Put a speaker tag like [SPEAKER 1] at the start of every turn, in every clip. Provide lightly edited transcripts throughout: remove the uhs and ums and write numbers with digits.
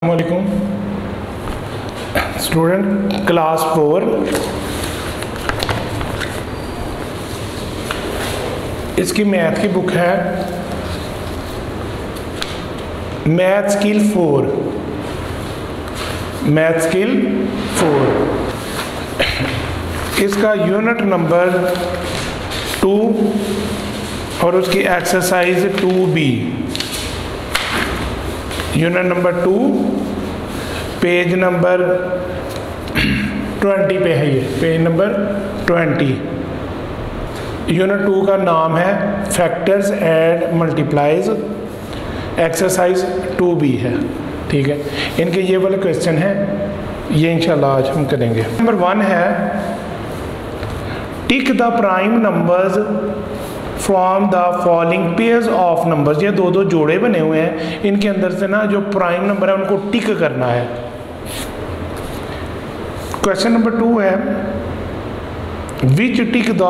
[SPEAKER 1] अस्सलामुअलैकुम student class 4 इसकी math की बुक है मैथ स्किल 4 इसका यूनिट नंबर 2 और उसकी exercise 2B unit number 2 page number 20 पे है। ये पेज नंबर 20 यूनिट 2 का नाम है factors and multiplies. Exercise 2B है। ठीक है, इनके ये वाले क्वेश्चन हैं, ये इंशाल्लाह आज हम करेंगे। नंबर 1 है tick the prime numbers from the following pairs of numbers. ये दो जोड़े बने हुए हैं, इनके अंदर से ना जो प्राइम नंबर है उनको टिक करना है। क्वेश्चन नंबर 2 है which tick the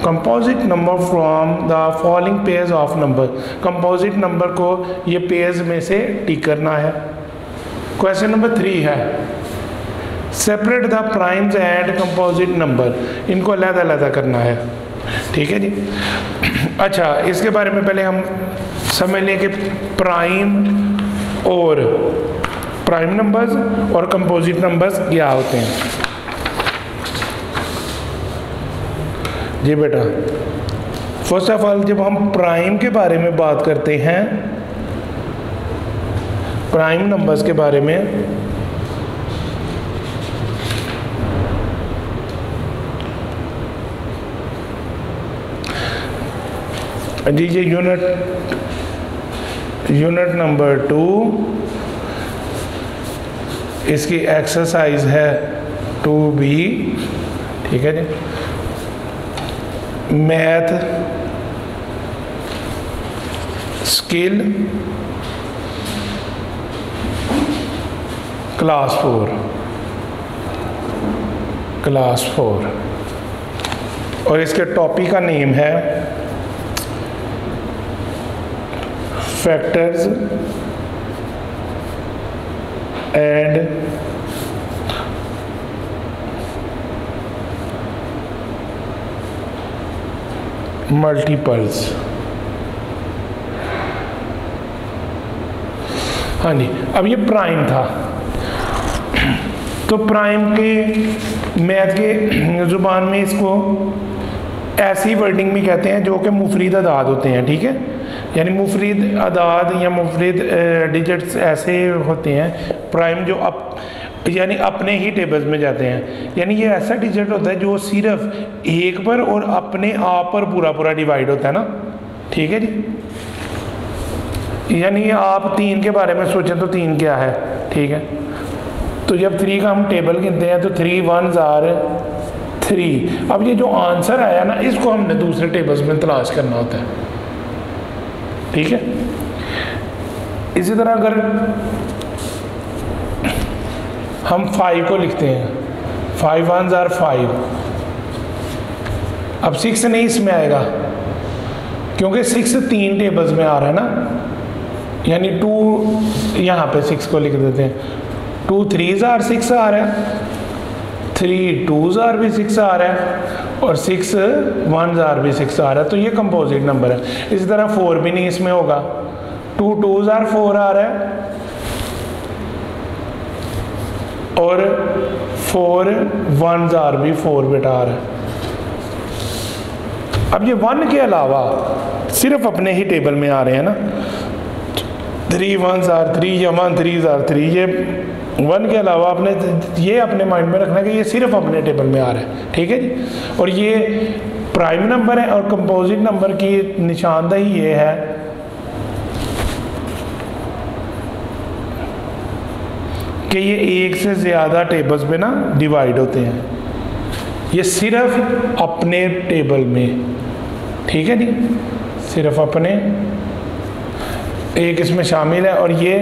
[SPEAKER 1] composite number from the following pairs of number. Composite number को ये पेयर्स में से टिक करना है। क्वेश्चन नंबर 3 है separate the primes and composite number. इनको अलग-अलग करना है। ठीक है जी। अच्छा, इसके बारे में पहले हम समझ लें कि प्राइम नंबर्स और कंपोजिट नंबर्स क्या होते हैं। जी बेटा, फर्स्ट ऑफ ऑल जब हम प्राइम के बारे में बात करते हैं, प्राइम नंबर्स के बारे में, जी ये यूनिट नंबर 2 इसकी एक्सरसाइज है 2B। ठीक है जी। मैथ स्किल क्लास 4 और इसके टॉपिक का नेम है फैक्टर्स एंड मल्टीपल्स। हाँ जी, अब ये प्राइम था, तो प्राइम के मैथ के जुबान में इसको ऐसी वर्डिंग में कहते हैं जो कि मुफरीद अदाद होते हैं। ठीक है, यानी मुफरीद अदाद या मुफरीद डिजिट्स ऐसे होते हैं प्राइम जो यानी अपने ही टेबल्स में जाते हैं। यानी ये ऐसा डिजिट होता है जो सिर्फ एक पर और अपने आप पर पूरा डिवाइड होता है ना। ठीक है जी। यानी आप 3 के बारे में सोचें तो 3 क्या है। ठीक है, तो जब 3 का हम टेबल गिनते हैं तो 3 1s are 3। अब ये जो आंसर आया ना, इसको हमने दूसरे टेबल्स में तलाश करना होता है। ठीक है, इसी तरह अगर हम 5 को लिखते हैं, 5 1s are 5। अब 6 नहीं इसमें आएगा क्योंकि 6 3 टेबल्स में आ रहा है ना, यानी 2 यहाँ पे 6 को लिख देते हैं। 2 3s are 6 आ रहा है, 3 2s are भी 6 आ रहा है और 6 1s are भी 6 आ रहा है, तो ये कंपोजिट नंबर है। इसी तरह 4 भी नहीं इसमें होगा, 2 2s are 4 आ रहा है और 4 1s are भी 4 बेटा आ रहा है। अब ये 1 के अलावा सिर्फ अपने ही टेबल में आ रहे हैं ना, 3 1s are 3 या 1 3s are 3। ये 1 के अलावा ये अपने माइंड में रखना कि ये सिर्फ अपने टेबल में आ रहा है। ठीक है जी। और ये प्राइम नंबर है और कंपोजिट नंबर की निशानदही ये है कि ये एक से ज़्यादा टेबल्स में ना डिवाइड होते हैं, ये सिर्फ अपने टेबल में। ठीक है जी, सिर्फ अपने, एक इसमें शामिल है और ये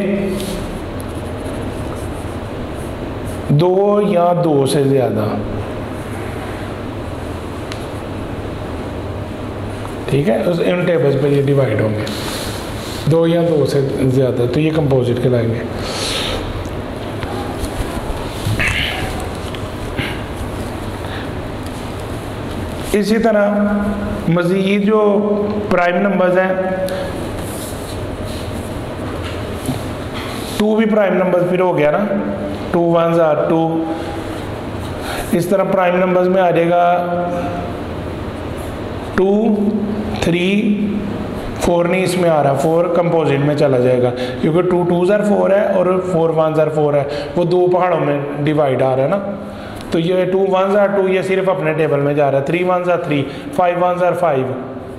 [SPEAKER 1] 2 या 2 से ज़्यादा। ठीक है, उस इन टेबल्स पे ये डिवाइड होंगे, 2 या 2 से ज़्यादा, तो ये कंपोजिट कहलाएंगे। इसी तरह मज़ीद जो प्राइम नंबर्स हैं, 2 भी प्राइम नंबर्स फिर हो गया ना, 2 1s आर 2। इस तरह प्राइम नंबर्स में आ जाएगा 2 3 4 नहीं इसमें आ रहा, 4 कंपोजिट में चला जाएगा क्योंकि 2 2s आर 4 है और 4 1s आर 4 है, वो 2 पहाड़ों में डिवाइड आ रहा है ना। तो ये 2 1s आर 2 ये सिर्फ अपने टेबल में जा रहा है, 3 1s आर 3, 5 1s आर 5,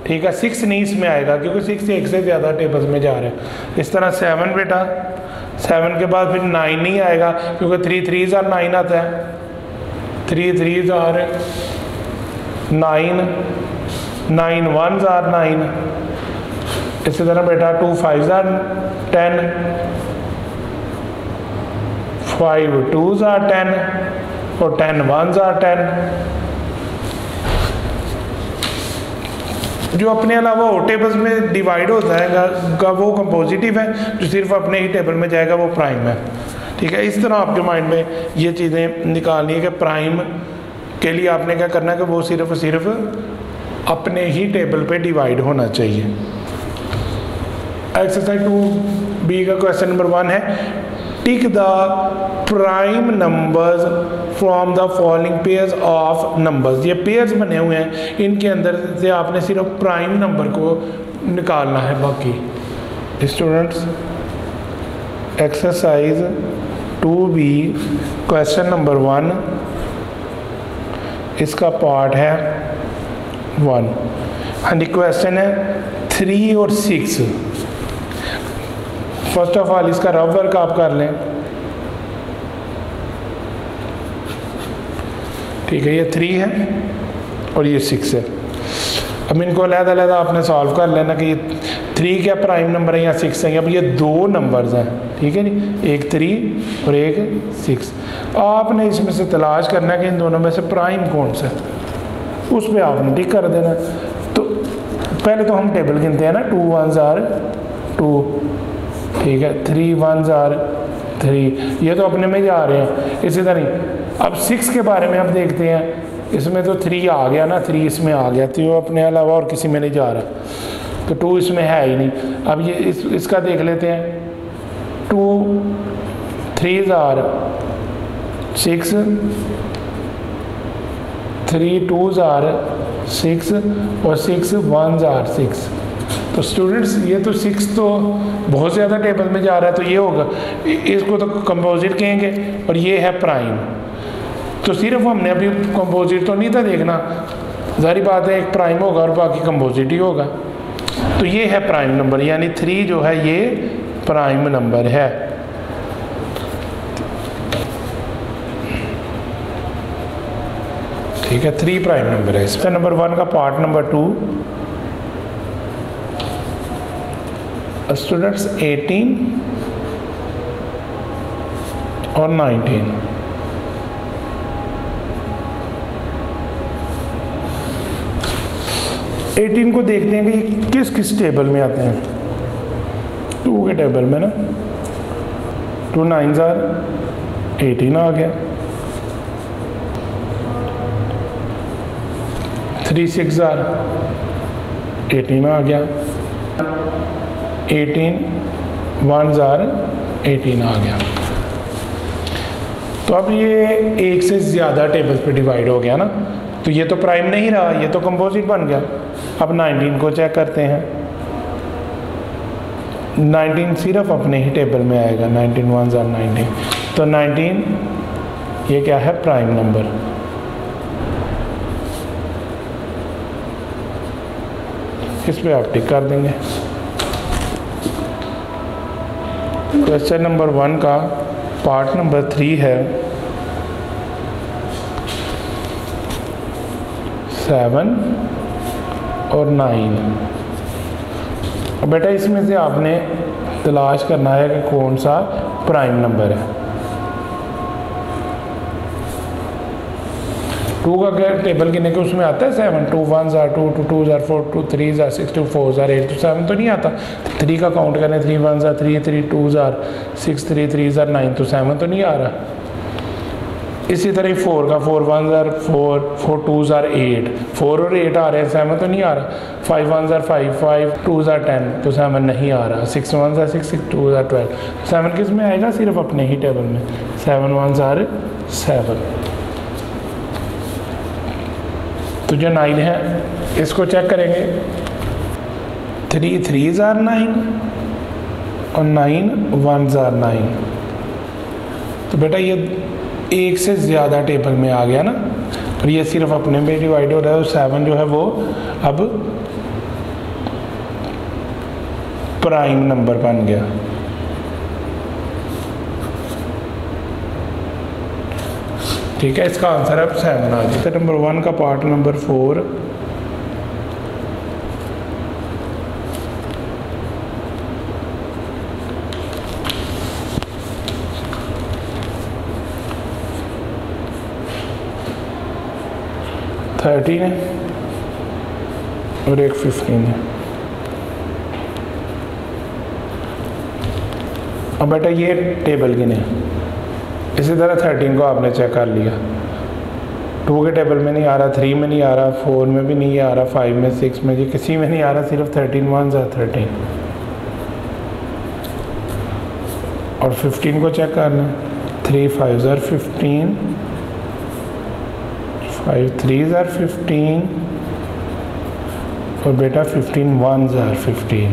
[SPEAKER 1] ठीक है। 6 नहीं इसमें आएगा क्योंकि 6 एक से ज़्यादा टेबल्स में जा रहा है। इस तरह 7 बेटा, 7 के बाद फिर 9 नहीं आएगा क्योंकि 3 3s आर 9 आता है, 3 3s आर 9, 9 1s आर 9। इसी तरह बेटा 2 5s आर 10, 5 2s आर 10 और 10 1s आर 10। जो अपने अलावा और टेबल्स में डिवाइड होता है वो कंपोजिटिव है, जो सिर्फ अपने ही टेबल में जाएगा वो प्राइम है, ठीक है। इस तरह आपके माइंड में ये चीज़ें निकालनी है कि प्राइम के लिए आपने क्या करना है कि वो सिर्फ अपने ही टेबल पे डिवाइड होना चाहिए। एक्सरसाइज 2B का क्वेश्चन नंबर 1 है, tick the prime numbers from the following pairs of numbers. ये पेयर्स बने हुए हैं, इनके अंदर से आपने सिर्फ प्राइम नंबर को निकालना है। बाकी students exercise 2B question number 1 इसका पार्ट है 1। हाँ जी, क्वेश्चन है 3 और 6। फर्स्ट ऑफ ऑल इसका रफ वर्क आप कर लें, ठीक है। ये 3 है और ये 6 है। अब इनको अलग-अलग आपने सॉल्व कर लेना कि ये 3 क्या प्राइम नंबर है या 6 है। अब ये 2 नंबर्स हैं, ठीक है नी, एक 3 और एक 6। आपने इसमें से तलाश करना है कि इन दोनों में से प्राइम कौन सा है, उस पर आपने टिक कर देना। तो पहले तो हम टेबल गिनते हैं ना, 2 1s आर 2, ठीक है, 3 1s आर 3, ये तो अपने में जा रहे हैं। इसी तरह अब 6 के बारे में हम देखते हैं, इसमें तो 3 आ गया ना, 3 इसमें आ गया, तो अपने अलावा और किसी में नहीं जा रहा, तो 2 इसमें है ही नहीं। अब ये इसका देख लेते हैं, 2 3s आर 6, 3 2s आर 6 और 6 1s आर 6। तो स्टूडेंट्स ये तो 6 तो बहुत ज़्यादा टेबल में जा रहा है, तो ये होगा, इसको तो कंपोजिट कहेंगे और ये है प्राइम। तो सिर्फ हमने अभी कंपोजिट तो नहीं था देखना, जारी बात है एक प्राइम होगा और बाकी कंपोजिट ही होगा। तो ये है प्राइम नंबर, यानी 3 जो है ये प्राइम नंबर है। ठीक है, 3 प्राइम नंबर है। इसका नंबर 1 का पार्ट नंबर 2 स्टूडेंट्स 18 और 19। एटीन को देखते हैं कि किस किस टेबल में आते हैं। 2 के टेबल में ना 2 9s आर 18 आ गया, 3 6s आर 18 आ गया, 18 1s आर 18 आ गया। तो अब ये एक से ज़्यादा टेबल्स पे डिवाइड हो गया ना, तो ये तो प्राइम नहीं रहा, ये तो कंपोजिट बन गया। अब 19 को चेक करते हैं, 19 सिर्फ अपने ही टेबल में आएगा, 19 1s आर 19, तो 19 ये क्या है, प्राइम नंबर। इस पे आप टिक कर देंगे। क्वेश्चन नंबर 1 का पार्ट नंबर 3 है 7 और 9। बेटा इसमें से आपने तलाश करना है कि कौन सा प्राइम नंबर है। 2 का क्या टेबल गिने के उसमें आता है 7, 2 1s are 2, 2 2s are 4, 2 3s are 6, 2 4s are 8, तो 7 तो नहीं आता। 3 का काउंट करें, 3 1s are 3, 3 2s are 6, 3 3s are 9, तो 7 तो नहीं आ रहा। इसी तरह 4 का 4 1 ज़ार 4, 4 2 ज़ार 8, 4 और 8 आ रहे हैं, 7 तो नहीं आ रहा। 5 1 ज़ार 5, 5 2 ज़ार 10, तो 7 नहीं आ रहा। 6 1 ज़ार 6, 6 2 ज़ार 12, 7 किस में आएगा? सिर्फ अपने ही टेबल में। 7 1 ज़ार 7। तो जो 9 है इसको चेक करेंगे। 3 3 ज़ार 9 और 9 1 ज़ार 9। तो बेटा ये एक से ज़्यादा टेबल में आ गया ना, और ये सिर्फ अपने में डिवाइड हो रहा है। 7 जो है वो अब प्राइम नंबर बन गया। ठीक है, इसका आंसर अब 7 आ जाता है। नंबर 1 का पार्ट नंबर 4। थर्टीन है और एक 15 है। अब बेटा ये टेबल गिने। इसी तरह 13 को आपने चेक कर लिया, 2 के टेबल में नहीं आ रहा, 3 में नहीं आ रहा, 4 में भी नहीं आ रहा, 5 में, 6 में, ये किसी में नहीं आ रहा, सिर्फ 13 1 ज़ार 13। और 15 को चेक करना, 3 5 ज़ार 15, 5 3 ज़ार 15 और बेटा 15 1 ज़ार 15।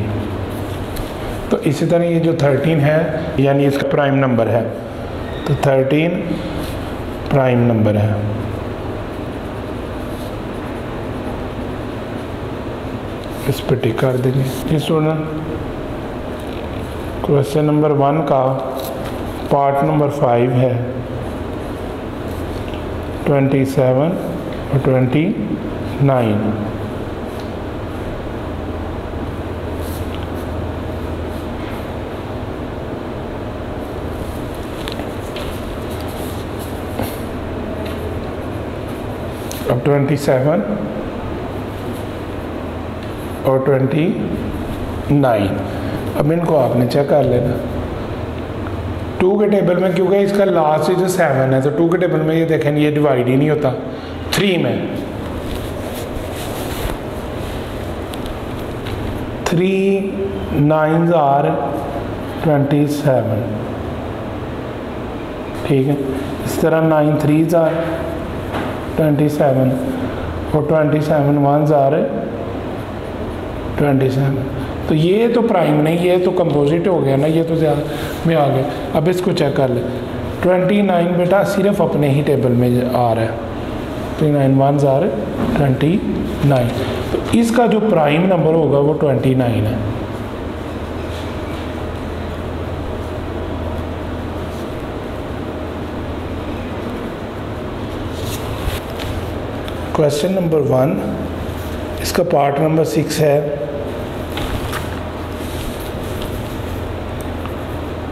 [SPEAKER 1] तो इसी तरह ये जो 13 है यानी इसका प्राइम नंबर है, तो 13 प्राइम नंबर है। इस पर टिक कर देंगे। जी स्टूडेंट, क्वेश्चन नंबर 1 का पार्ट नंबर 5 है 27 और 29। अब 27 और 29, अब इनको आपने चेक कर लेना। 2 के टेबल में क्योंकि इसका लास्ट जो 7 है, तो 2 के टेबल में ये देखें ये डिवाइड ही नहीं होता। 3 में 3 9 ज़ार 27। ठीक है, इस तरह 9 3 ज़ार 27 और 27 1 ज़ार 27। तो ये तो प्राइम नहीं, ये तो कंपोजिट हो गया ना, ये तो ज़्यादा में आ गया। अब इसको चेक कर ले। 29 बेटा सिर्फ अपने ही टेबल में आ रहा है, 29 1 ज़ार 29। तो इसका जो प्राइम नंबर होगा वो 29 है। क्वेश्चन नंबर 1, इसका पार्ट नंबर 6 है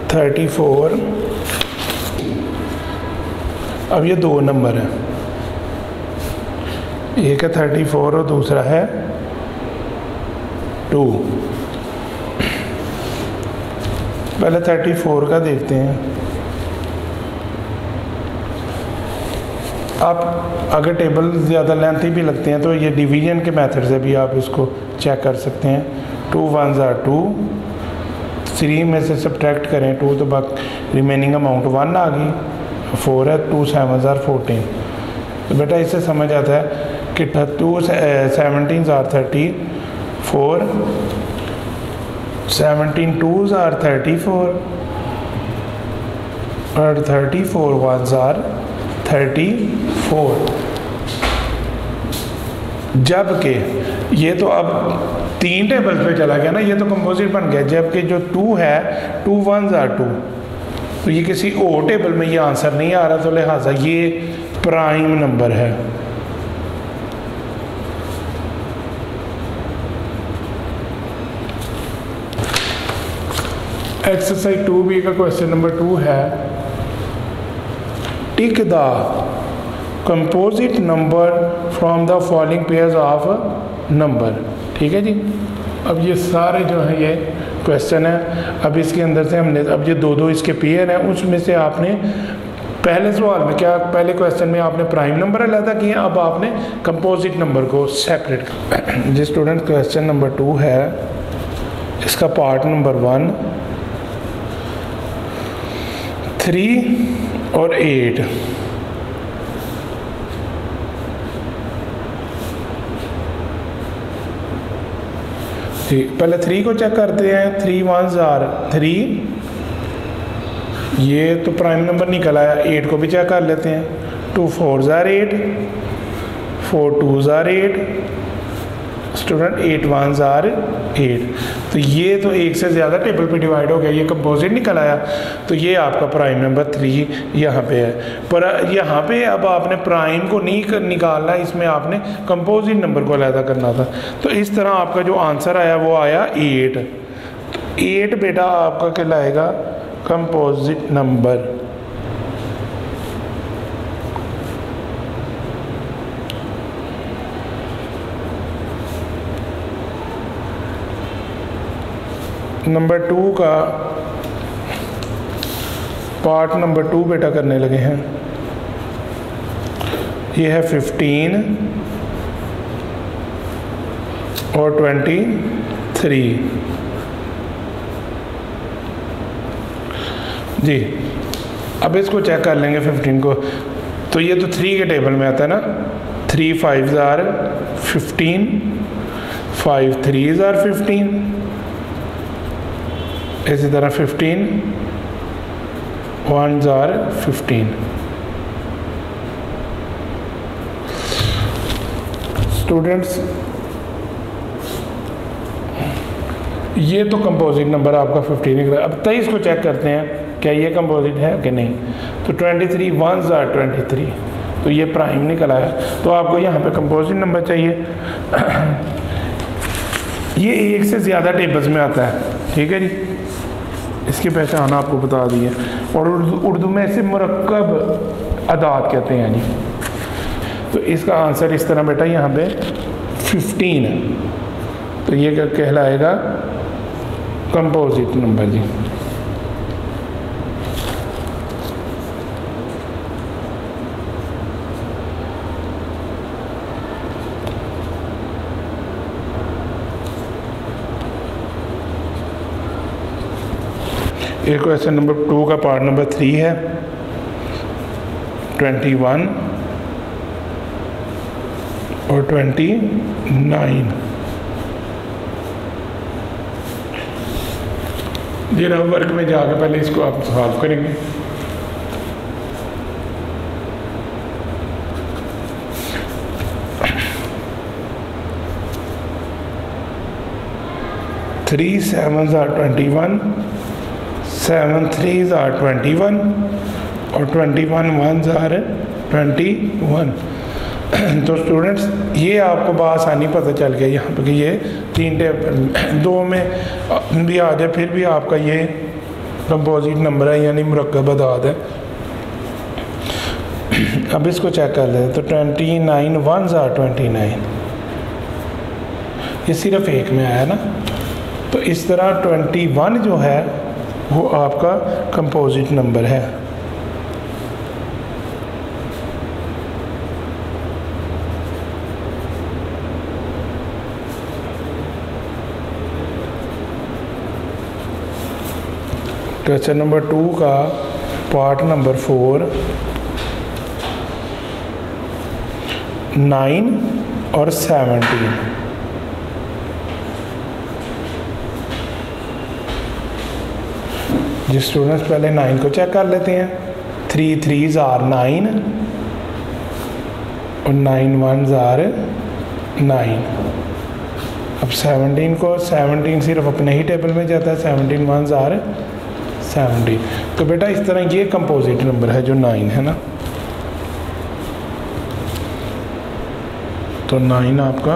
[SPEAKER 1] 34। अब ये 2 नंबर है, एक है 34 और दूसरा है 2। पहले 34 का देखते हैं। आप अगर टेबल ज़्यादा लेंथी भी लगते हैं तो ये डिवीजन के मेथड से भी आप इसको चेक कर सकते हैं। 2 1 ज़ार 2, 3 में से सब्ट्रैक्ट करें 2 तो बाकी रिमेनिंग अमाउंट 1 आ गई। 4 है, 2 7 ज़ार 14। तो बेटा इससे समझ आता है कि 2 17 ज़ार 30, 4 17 2 ज़ार 34 और 34 1 ज़ार 34। जबकि ये तो अब 3 टेबल पे चला गया ना, ये तो कंपोजिट बन गया। जबकि जो 2 है 2 1 ज़ार 2, तो ये किसी और टेबल में ये आंसर नहीं आ रहा, तो लिहाजा ये प्राइम नंबर है। एक्सरसाइज 2B का क्वेश्चन नंबर 2 है टिक the composite number from the following pairs of number. ठीक है जी, अब ये सारे जो हैं ये क्वेश्चन है। अब इसके अंदर से हमने अब ये 2 2 इसके पेयर हैं, उसमें से आपने पहले सवाल में क्या, पहले क्वेश्चन में आपने प्राइम नंबर अलग किए, अब आपने कंपोजिट नंबर को सेपरेट कर। जी स्टूडेंट, क्वेश्चन नंबर 2 है, इसका पार्ट नंबर 1, 3 और 8। जी पहले 3 को चेक करते हैं। 3 1s आर 3, ये तो प्राइम नंबर निकल आया। 8 को भी चेक कर लेते हैं। 2 4s are 8, 4 2s are 8, student 8 1s are 8। तो ये तो एक से ज़्यादा टेबल पे डिवाइड हो गया, ये कंपोजिट निकल आया। तो ये आपका प्राइम नंबर 3 यहाँ पे है। पर यहाँ पे अब आपने प्राइम को नहीं निकालना, इसमें आपने कंपोजिट नंबर को अलग करना था। तो इस तरह आपका जो आंसर आया वो आया 8। 8 बेटा आपका कहलाएगा कंपोजिट नंबर। नंबर 2 का पार्ट नंबर 2 बेटा करने लगे हैं। ये है 15 और 23। जी अब इसको चेक कर लेंगे 15 को। तो ये तो 3 के टेबल में आता है ना। 3 5s आर 15, 5 3s आर 15, इसी तरह 15 1s आर 15। स्टूडेंट्स ये तो कंपोजिट नंबर आपका 15 निकला। अब 23 को चेक करते हैं क्या ये कंपोजिट है कि नहीं। तो 23 1s आर 23, तो ये प्राइम निकल आया। तो आपको यहाँ पे कंपोजिट नंबर चाहिए। ये एक से ज़्यादा टेबल्स में आता है, ठीक है जी। इसकी पहचान आपको बता दी है। और उर्दू में इसे मुरक्कब अदाद कहते हैं जी। तो इसका आंसर इस तरह बेटा यहाँ पे 15, तो ये क्या कहलाएगा कंपोजिट नंबर जी। एक क्वेश्चन नंबर 2 का पार्ट नंबर 3 है। 21 और 29। जी ना वर्क में जाकर पहले इसको आप सॉल्व करेंगे। Three 7s are 21, 7 3s are 21 और 21 1s आर 21। तो स्टूडेंट्स ये आपको बासानी पता चल गया यहाँ पे कि ये 3 टेबल 2 में भी आ जाए फिर भी आपका ये कंपोजिट नंबर है यानी मुरक्कब अदाद है। अब इसको चेक कर लें। तो 29 1s आर 29, ये सिर्फ एक में आया ना। तो इस तरह 21 जो है वो आपका कंपोजिट नंबर है। क्वेश्चन नंबर 2 का पार्ट नंबर 4, 9 और 17। जी स्टूडेंट्स पहले 9 को चेक कर लेते हैं। 3 3s आर 9 और 9 1s आर 9। अब 17 को 17 सिर्फ अपने ही टेबल में जाता है। 17 1s आर 17। तो बेटा इस तरह ये कंपोजिट नंबर है जो 9 है ना। तो 9 आपका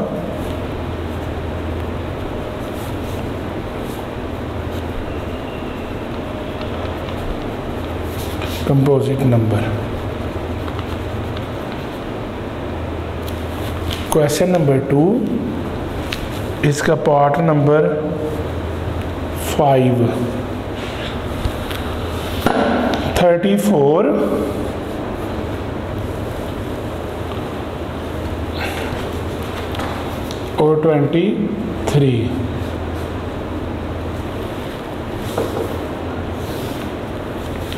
[SPEAKER 1] कंपोजिट नंबर। क्वेश्चन नंबर 2, इसका पार्ट नंबर 5, 34 और 23।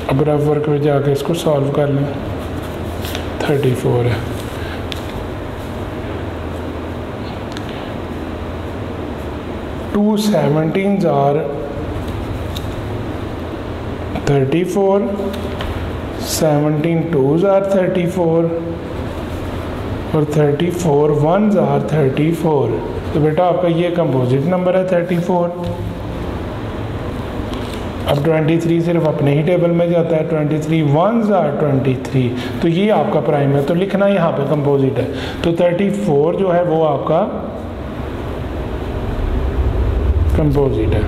[SPEAKER 1] अब रफ वर्क में जाके इसको सॉल्व कर लें। 34 है। To 17s are 34, 17 2s are 34 और 34 1s आर 34। तो बेटा आपका ये कंपोजिट नंबर है 34। अब 23 सिर्फ अपने ही टेबल में जाता है। 23 1s आर 23, तो ये आपका प्राइम है, तो लिखना यहाँ पे कंपोजिट है। तो 34 जो है वो आपका कंपोजिट है।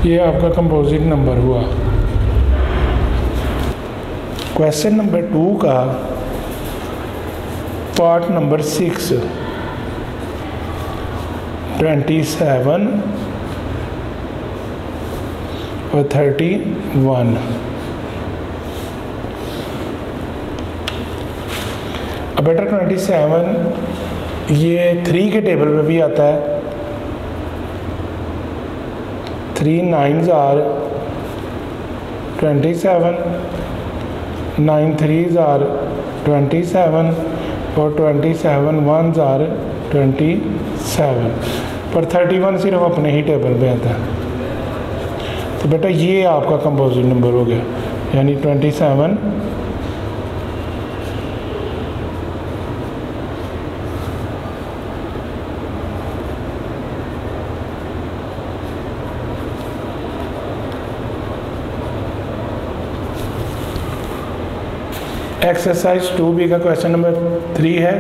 [SPEAKER 1] ये आपका कंपोजिट नंबर हुआ। क्वेश्चन नंबर 2 का पार्ट नंबर 6, 27 और 31। अब बेटा 27 ये 3 के टेबल में भी आता है। 3 9s आर 27, 9 3s आर 27 और 27 1s आर 27, पर 31 सिर्फ अपने ही टेबल में आता है। तो बेटा ये आपका कंपोजिट नंबर हो गया, यानी 27 एक्सरसाइज 2B का क्वेश्चन नंबर 3 है।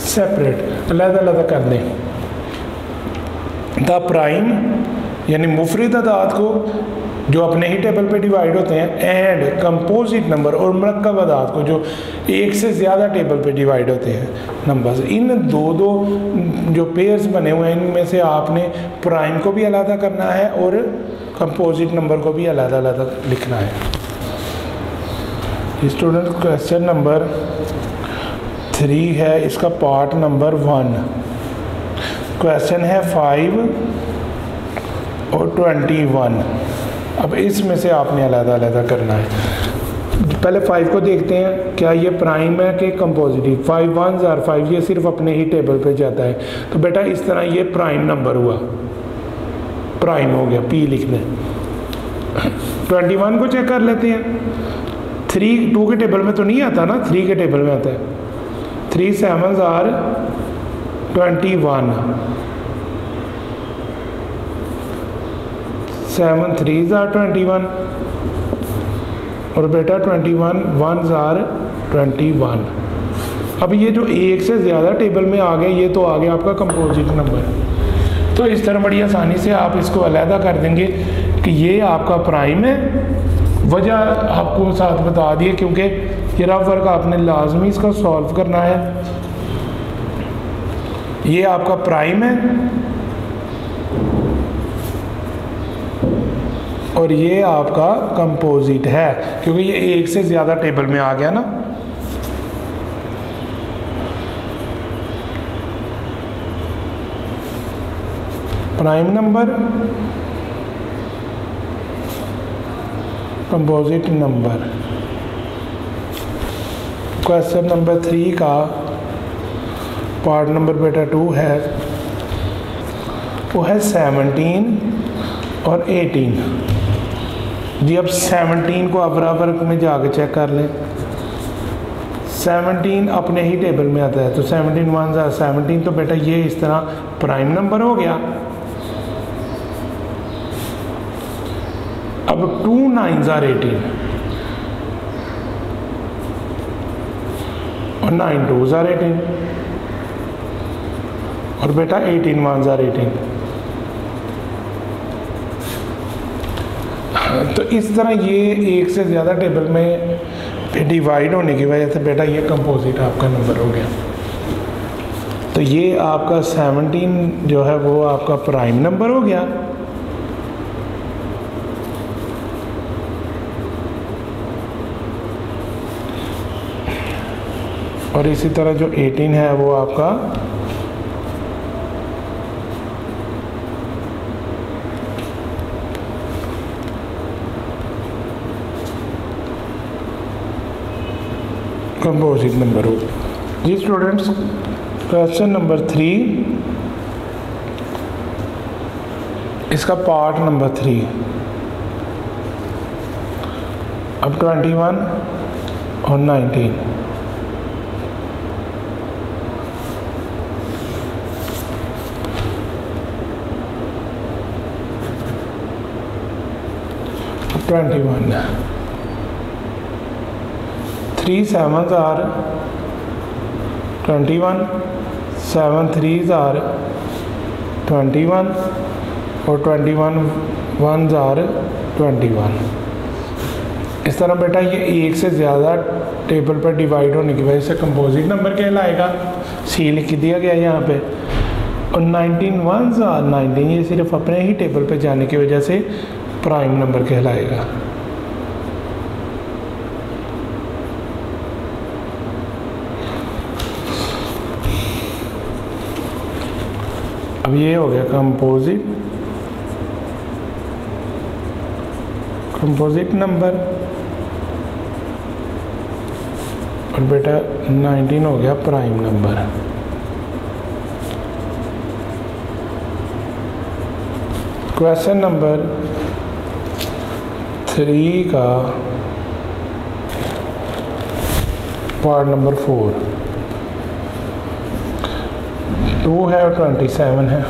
[SPEAKER 1] सेपरेट अलग-अलग कर दें। द प्राइम यानी मुफरिद अदाद को जो अपने ही टेबल पे डिवाइड होते हैं, एंड कंपोजिट नंबर और मरकब अदाद को जो एक से ज़्यादा टेबल पे डिवाइड होते हैं नंबर्स, इन दो जो पेयर्स बने हुए हैं इनमें से आपने प्राइम को भी अलग करना है और कंपोजिट नंबर को भी अलग लिखना है। स्टूडेंट क्वेश्चन नंबर 3 है, इसका पार्ट नंबर 1। क्वेश्चन है 5 और 21। अब इसमें से आपने अलग करना है। पहले 5 को देखते हैं, क्या ये प्राइम है कि कंपोजिटिव। 5 1s आर 5, ये सिर्फ अपने ही टेबल पे जाता है। तो बेटा इस तरह ये प्राइम नंबर हुआ, प्राइम हो गया, P लिख दें। 21 को चेक कर लेते हैं। 3 2 के टेबल में तो नहीं आता ना, 3 के टेबल में आता है। 3 7s आर 21, 7 3s आर 21 और बेटा 21 1s आर 21। अब ये जो एक से ज़्यादा टेबल में आ गए, ये तो आ गया आपका कंपोजिट नंबर। तो इस तरह बड़ी आसानी से आप इसको अलहदा कर देंगे कि ये आपका प्राइम है। वजह आपको साथ बता दिए, क्योंकि ये रफ वर्क आपने लाजमी इसका सॉल्व करना है। ये आपका प्राइम है और ये आपका कंपोजिट है, क्योंकि ये एक से ज़्यादा टेबल में आ गया ना। Prime number, composite number. Question number 3 का पार्ट नंबर बेटा 2 है, वो है 17 और 18 जी। अब 17 को अब रफ वर्क में जाके चेक कर लें। 17 अपने ही टेबल में आता है, तो 17 1s आर 17, तो बेटा ये इस तरह प्राइम नंबर हो गया। अब 2 9s आर 18 और 9 2s आर 18 और बेटा 18 1s आर 18। तो इस तरह ये एक से ज़्यादा टेबल में डिवाइड होने की वजह से बेटा ये कंपोजिट आपका नंबर हो गया। तो ये आपका 17 जो है वो आपका प्राइम नंबर हो गया। और इसी तरह जो 18 है वो आपका कंपोजिट नंबर हो। जी स्टूडेंट्स, क्वेश्चन नंबर 3, इसका पार्ट नंबर 3। अब 21 और 19, अब 21, 3 7s are 21, 7 3s are 21 और 21 1s are 21। इस तरह बेटा ये एक से ज़्यादा टेबल पर डिवाइड होने की वजह से कंपोजिट नंबर कहलाएगा। सी लिख दिया गया यहाँ पे। और 19 1s are 19, ये सिर्फ अपने ही टेबल पे जाने की वजह से प्राइम नंबर कहलाएगा। अब ये हो गया कंपोजिट नंबर, और बेटा 19 हो गया प्राइम नंबर। क्वेश्चन नंबर 3 का पार्ट नंबर 4, 2 है और 27 है।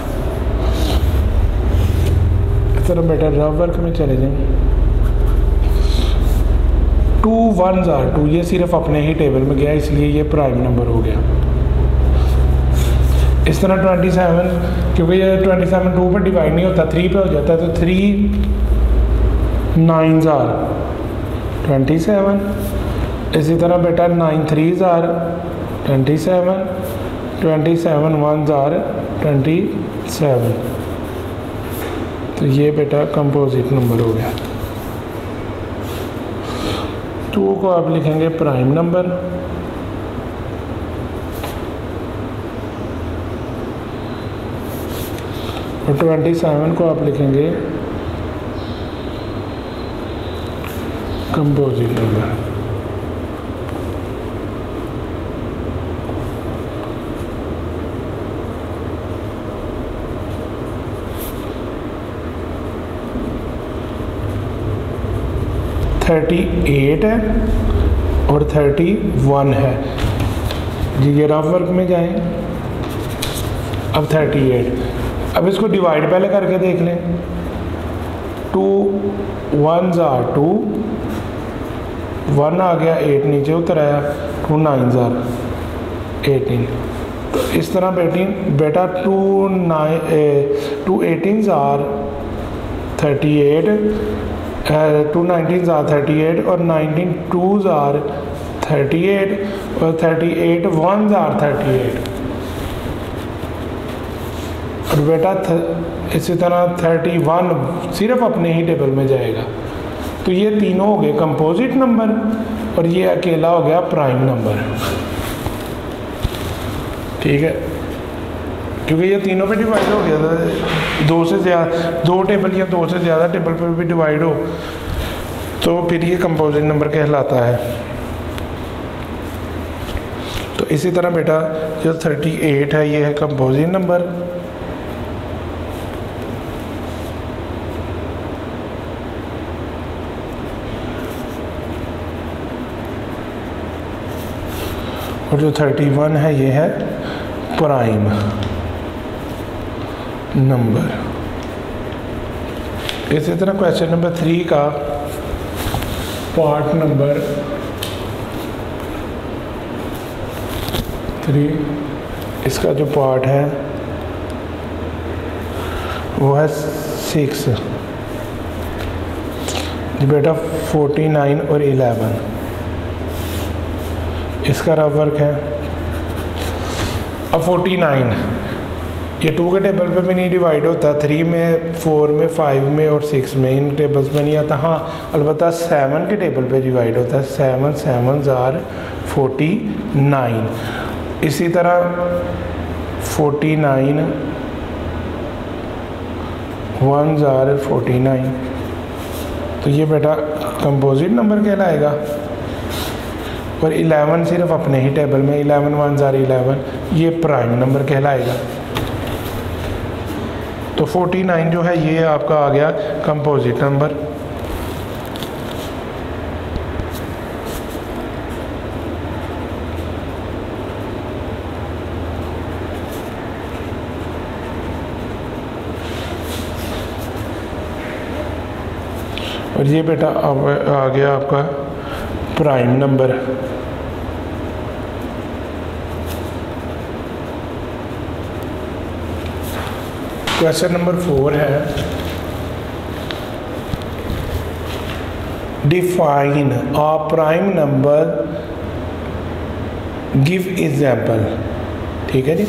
[SPEAKER 1] इस तरह बेटा रफ वर्क में चले जाएं। 2 1s are 2, ये सिर्फ अपने ही टेबल में गया इसलिए ये प्राइम नंबर हो गया। इस तरह 27, क्योंकि ये 27 2 पर डिवाइड नहीं होता, 3 पे हो जाता है, तो 3 9s are 27। इसी तरह बेटा 9 3s are 27, 27 1s are 27। तो ये बेटा कंपोजिट नंबर हो गया। 2 को आप लिखेंगे प्राइम नंबर, और 27 को आप लिखेंगे कंपोजिट नंबर। थर्टी 8 है और 31 है जी। ये रफ वर्क में जाएं। अब 38, अब इसको डिवाइड पहले करके देख लें। 2 1s are 2, 1 आ गया, 8 नीचे उतर आया, 2 9s are 18। तो इस तरह बेटा 2 18s are 38, 2 19s are 38 और 19 2s are 38 और 38 1s are 38। और बेटा इसी तरह 31 सिर्फ अपने ही टेबल में जाएगा। तो ये तीनों हो गए कंपोजिट नंबर और ये अकेला हो गया प्राइम नंबर। ठीक है, क्योंकि ये तीनों पे डिवाइड हो गया था। 2 से ज़्यादा 2 टेबल या 2 से ज़्यादा टेबल पे भी डिवाइड हो तो फिर ये कंपोजिट नंबर कहलाता है। तो इसी तरह बेटा जो 38 है ये है कंपोजिट नंबर। और जो 31 है ये है प्राइम नंबर। इसी तरह क्वेश्चन नंबर 3 का पार्ट नंबर 3, इसका जो पार्ट है वो है 6 जी बेटा। 49 और 11 इसका रफ वर्क है। अब 49 ये 2 के टेबल पे भी नहीं डिवाइड होता, 3 में 4 में 5 में और 6 में, इन टेबल्स में नहीं आता। हाँ अलबत्ता 7 के टेबल पे डिवाइड होता है। 7 7s are 49। इसी तरह 49 1 जार 49, तो ये बेटा कंपोजिट नंबर कहलाएगा। और 11 सिर्फ अपने ही टेबल में 11 1 जार 11, ये प्राइम नंबर कहलाएगा। तो 49 जो है ये आपका आ गया कंपोजिट नंबर। और ये बेटा अब आ गया आपका प्राइम नंबर। क्वेश्चन नंबर 4 है, define a prime number, give example. ठीक है जी।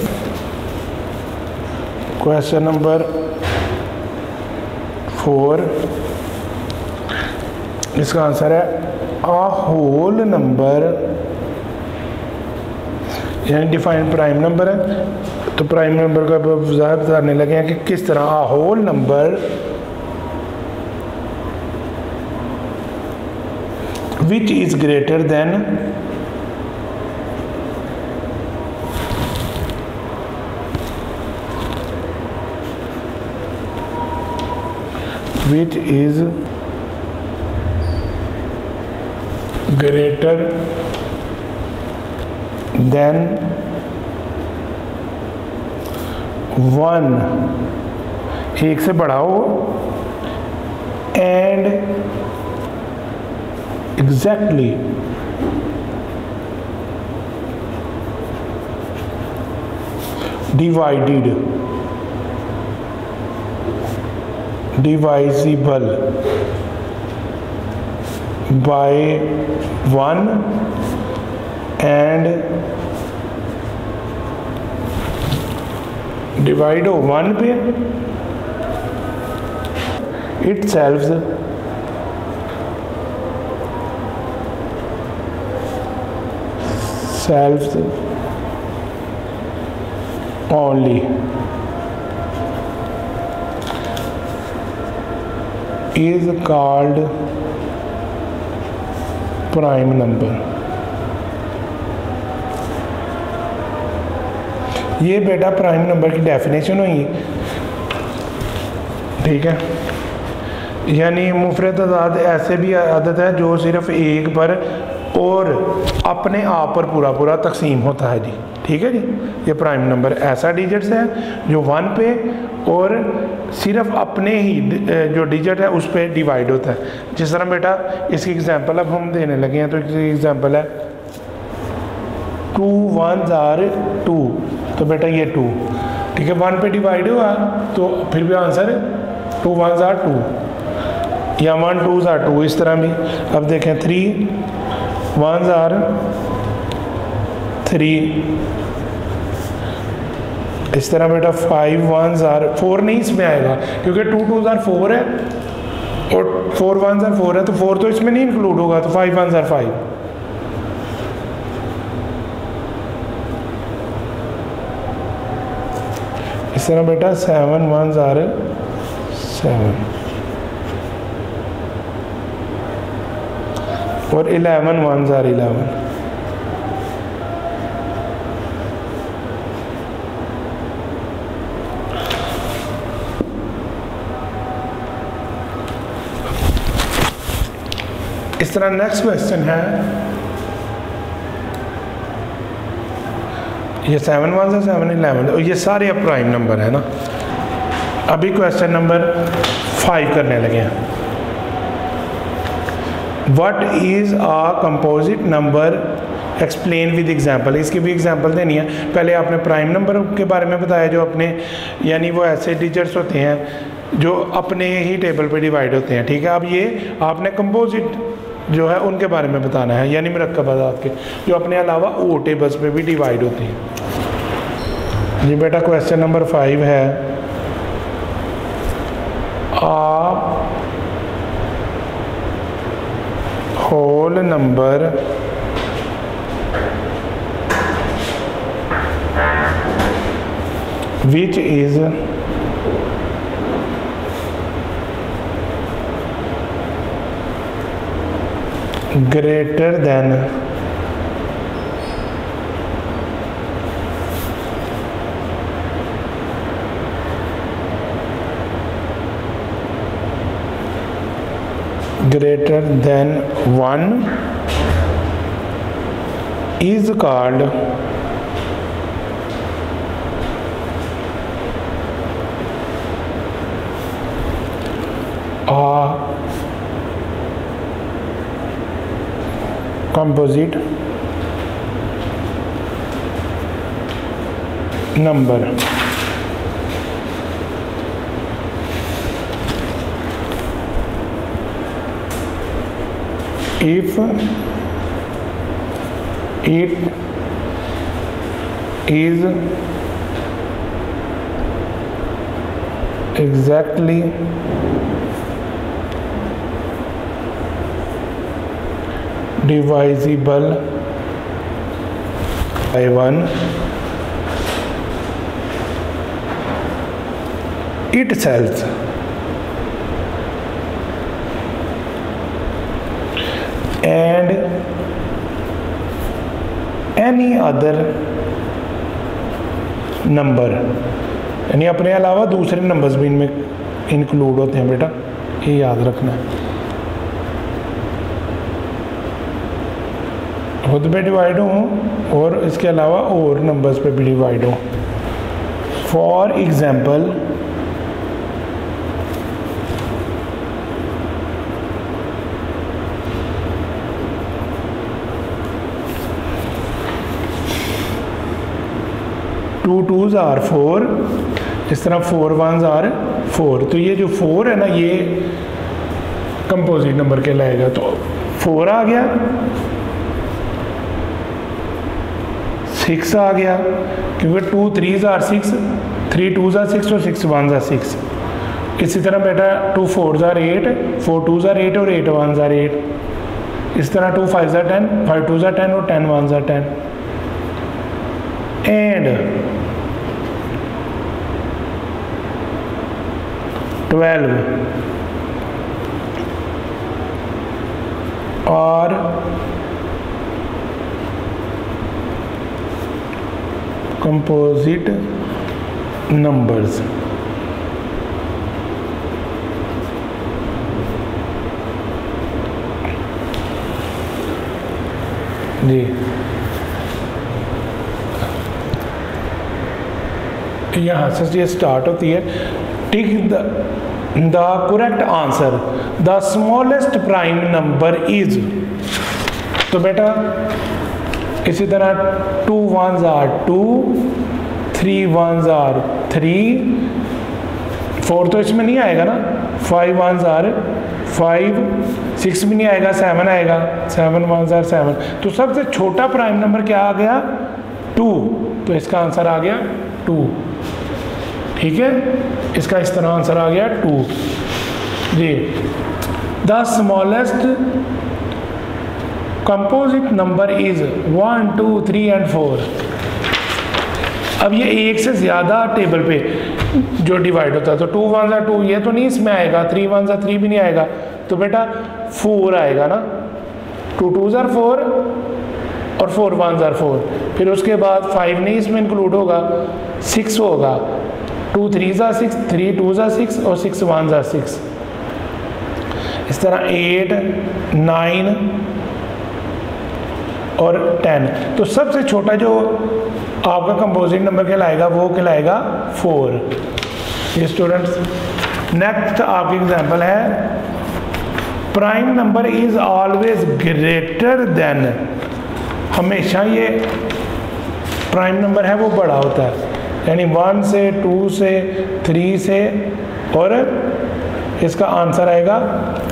[SPEAKER 1] क्वेश्चन नंबर 4, इसका आंसर है अ होल नंबर, यानी डिफाइन प्राइम नंबर है। तो प्राइम नंबर का वजाहत बताने लगे हैं कि किस तरह a whole number which is greater than which is greater than 1, एक से बढ़ाओ, and exactly divided, divisible by 1 and divide हो 1 पे, itself selves only is called prime number. ये बेटा प्राइम नंबर की डेफिनेशन हुई। ठीक है, यानी मुफरद आदाद ऐसे भी आदत है जो सिर्फ एक पर और अपने आप पर पूरा पूरा तकसीम होता है जी। ठीक है जी, ये प्राइम नंबर ऐसा डिजिट्स है जो 1 पे और सिर्फ अपने ही जो डिजिट है उस पर डिवाइड होता है। जिस तरह बेटा इसकी एग्जांपल अब हम देने लगे हैं, तो इसकी एग्जांपल है 2 1 जार 2, तो बेटा ये 2, ठीक है, 1 पे डिवाइड हुआ तो फिर भी आंसर 2 1 जार 2 या 1 2 जार 2, इस तरह भी। अब देखें 3 1 जार 3, इस तरह बेटा 5 1 जार 4 नहीं इसमें आएगा क्योंकि 2 2 जार 4 है और 4 1 जार 4 है, तो 4 तो इसमें नहीं इंक्लूड होगा, तो 5 1 जार 5। इस तरह बेटा 7 1 जार 7 और 11 1 जार 11। इस तरह नेक्स्ट क्वेश्चन है, ये 7 1 जार 7 11, और ये सारे अब प्राइम नंबर है ना। अभी क्वेश्चन नंबर 5 करने लगे हैं। What is a composite number, explain with example. इसकी भी एग्जाम्पल देनी है। पहले आपने प्राइम नंबर के बारे में बताया जो अपने, यानी वो ऐसे डिजिट्स होते हैं जो अपने ही टेबल पे डिवाइड होते हैं। ठीक है, अब ये आपने कंपोजिट जो है उनके बारे में बताना है, यानी मुरक्कबात के जो अपने अलावा ओ टेबल्स पे भी डिवाइड होते हैं। जी बेटा क्वेश्चन नंबर 5 है, a whole number which is greater than one is called a composite number. If it is exactly divisible by 1, itself and any other number, यानी अपने अलावा दूसरे नंबर्स भी इनमें इंक्लूड होते हैं बेटा, ये याद रखना है। खुद पे डिवाइड हो और इसके अलावा और नंबर्स पे भी डिवाइड हो। For example two twos are 4, इस तरह 4 1s आर 4। तो ये जो 4 है ना, ये कंपोजिट नंबर कहलाएगा। तो 4 आ गया, 6 आ गया, क्योंकि 2 3s आर 6, 3 2s आर 6 और 6 1s आर 6। इसी तरह बेटा 2 4s आर 8, 4 2s आर 8 और 8 1s आर 8। इस तरह 2 5s आर 10, 5 2s आर 10 और 10 1s आर 10। एंड 12 और कंपोजिट नंबर्स। जी यहाँ से ये स्टार्ट होती है। Tick the correct answer, the smallest prime number is. तो बेटा इसी तरह 2 1s आर 2, 3 1s आर 3, 4 तो इसमें नहीं आएगा ना, 5 1s आर 5, 6 भी नहीं आएगा, 7 आएगा, 7 1s आर 7। तो सबसे छोटा प्राइम नंबर क्या आ गया? 2। तो इसका आंसर आ गया 2। ठीक है, इसका इस तरह आंसर आ गया 2 जी। The smallest composite number is 1 2 3 and 4। अब ये एक से ज़्यादा टेबल पे जो डिवाइड होता है, तो 2 1s आर 2, ये तो नहीं इसमें आएगा, 3 1s आर 3 भी नहीं आएगा, तो बेटा 4 आएगा ना। 2 2s आर 4 और 4 1s आर 4। फिर उसके बाद 5 नहीं इसमें इंक्लूड होगा, 6 होगा। 2 3s आर 6, 3 2s आर 6 और 6 1s आर 6। इस तरह 8 9 और 10। तो सबसे छोटा जो आपका कंपोजिट नंबर कहलाएगा वो कहलाएगा 4। ये स्टूडेंट्स, नेक्स्ट आपकी एग्जांपल है, prime number is always greater than. हमेशा ये प्राइम नंबर है वो बड़ा होता है, यानी 1 से 2 से 3 से, और इसका आंसर आएगा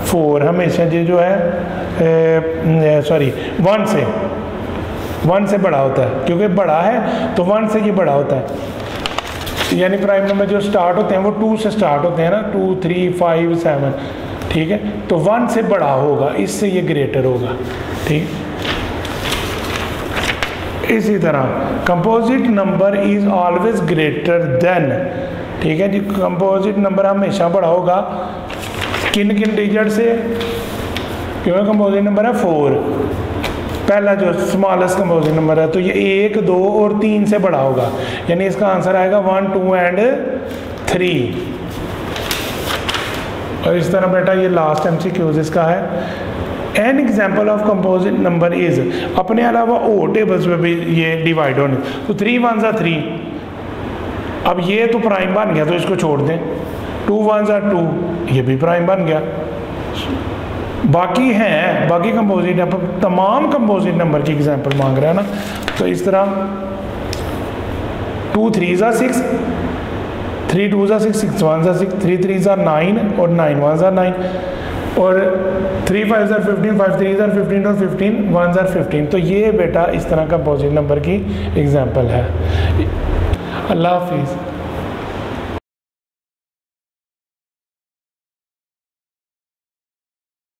[SPEAKER 1] 4। हमेशा ये जो है सॉरी 1 से बड़ा होता है, क्योंकि बड़ा है तो 1 से ये बड़ा होता है। यानी प्राइम नंबर जो स्टार्ट होते हैं वो 2 से स्टार्ट होते हैं ना, 2 3 5 7। ठीक है, तो 1 से बड़ा होगा, इससे ये ग्रेटर होगा। ठीक, इसी तरह composite number is always greater than, ठीक है जी, कंपोजिट नंबर हमेशा बड़ा होगा किन किन डिजिट से, क्योंकि कंपोजिट नंबर है 4, पहला जो स्मॉलेस्ट कंपोजिट नंबर है, तो ये 1, 2 और 3 से बड़ा होगा, यानी इसका आंसर आएगा 1, 2 एंड 3। और इस तरह बेटा ये लास्ट MCQ इसका है। An example of composite number is, अपने अलावा और टेबल्स में भी ये डिवाइड होने, तो 3 1 ज़ा 3, अब ये तो प्राइम बन गया तो इसको छोड़ दें, 2 1 ज़ा 2, ये भी प्राइम बन गया। बाकी हैं, बाकी कंपोजिट नंबर, तमाम कंपोजिट नंबर की एग्जाम्पल मांग रहे हैं ना, तो इस तरह 2 3 ज़ा 6, 3 2 ज़ा 6, 6 1 ज़ा 6, 3 3 ज़ा 9 और 9 1 ज़ा 9, और 3 5 ज़ा 15, 5 3 ज़ा 15 और 15 1 ज़ा 15। तो ये बेटा इस तरह कंपोजिट नंबर की एग्जाम्पल है। अल्लाह हाफिज़।